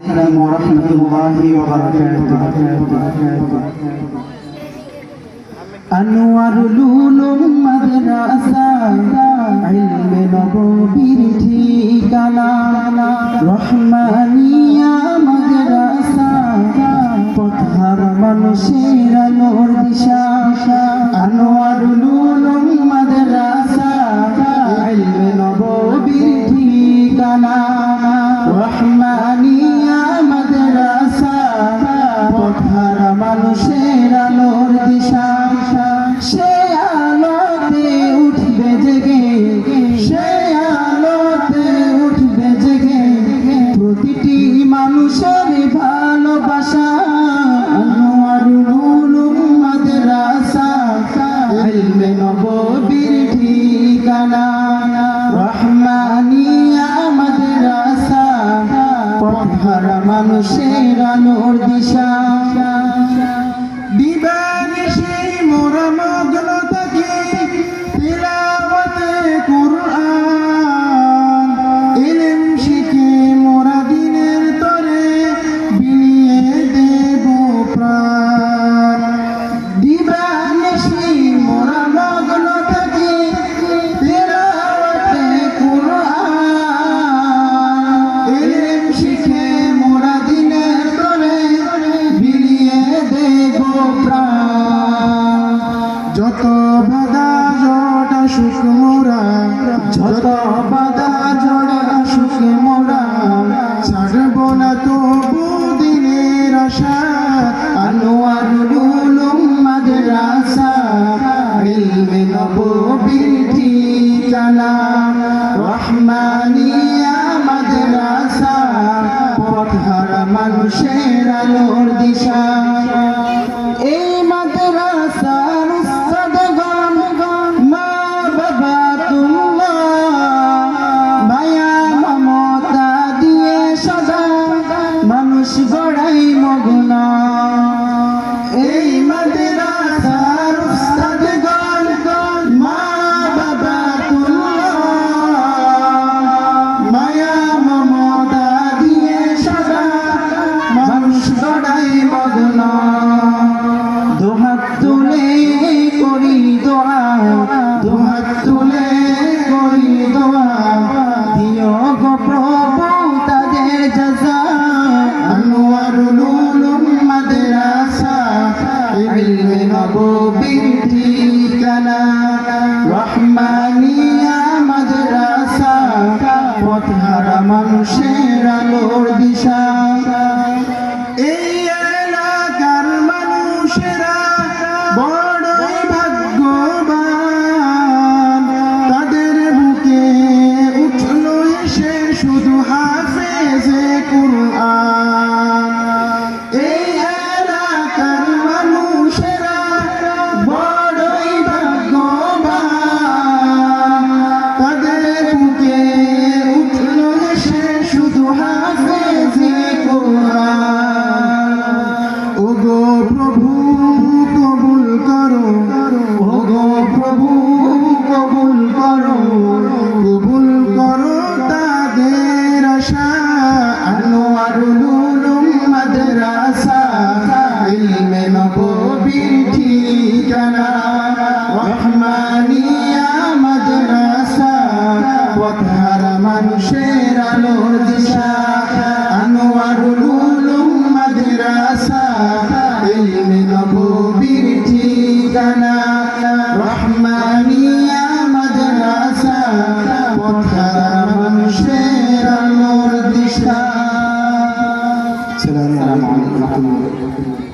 ورحمة الله وبركاته أنوار العلوم مدرسة علم নববীর ঠিকানা রহমানিয়া মাদ্রাসা পথহার মানুষের আলোর দিশা আনোয়ারুল উলুম মাদ্রাসা ইলম নববীর ঠিকানা রহমানিয়া মাদ্রাসা পথহার মানুষের আলোর দিশা সে আলোতে উঠবে জেগে সে আলোতে উঠবে জেগে প্রতিটি মানুষের ভালোবাসা আনোয়ারুল উলুম মাদ্রাসা ইলমে নববীর ঠিকানা রহমানিয়া মাদ্রাসা পথহারা মানুষের আলোর দিশা দিবানিশি মোরা মগ্ন থাকি তিলাওয়াতে কুরআন ইলম শিখে মোরা দিনের তরে বিলিয়ে দেব প্রাণ দিবানিশি মোরা মগ্ন থাকি তিলাওয়াতে কুরআন ইলম শিখে মোরা দিনের তরে বিলিয়ে দেব প্রাণ যত বাধা জট আসুক মোরা যত বাধা জট আসুক মোরা ছাড়ব না তবু দিনের আশা আনোয়ারুল উলুম মাদ্রাসা ইলমে নববীর ঠিকানা রহমানিয়া মাদ্রাসা পথহারা মানুষের আলোর দিশা এই মাদ্রাসার উস্তাদগণ মা বাবা তুল্লাহ মায়া মমতা দিয়ে সদা মানুষ গড়াই মগ্ন এই মাদ্রাসার উস্তাদগণ মা বাবা তুল্লাহ মায়া মমতা দিয়ে সদা মানুষ গড়াই মগ্ন দুহাত তুলে করি দোয়া দুহাত তুলে করি দোয়া দিও গো প্রভু তাদের জাযা আনোয়ারুল উলুম মাদ্রাসা ইলমে নববীর ঠিকানা রহমানিয়া মাদ্রাসা পথহারা মানুষের আলোর দিশা এই এলাকার মানুষেরা বড়ই ভাগ্যবান তাদের বুকে উঠলো এসে শুধু হাফেজে কুরআন এই এলাকার মানুষেরা বড়ই ভাগ্যবান তাদের বুকে উঠলো এসে শুধু হাফেজে কুরআন ওগো প্রভু কবুল করো ওগো প্রভু কবুল করো তাদের আশা আনোয়ারুল উলুম মাদ্রাসা ইলমে নববীর ঠিকানা রহমানিয়া মাদ্রাসা পথহারা মানুষের আলোর দিশা আনোয়ারুল উলুম মাদ্রাসা ইলমে নববীর ঠিকানা রহমানিয়া মাদ্রাসা পথহারা মানুষের আলোর দিশা। আসসালামু আলাইকুম ওয়া রাহমাতুল্লাহ।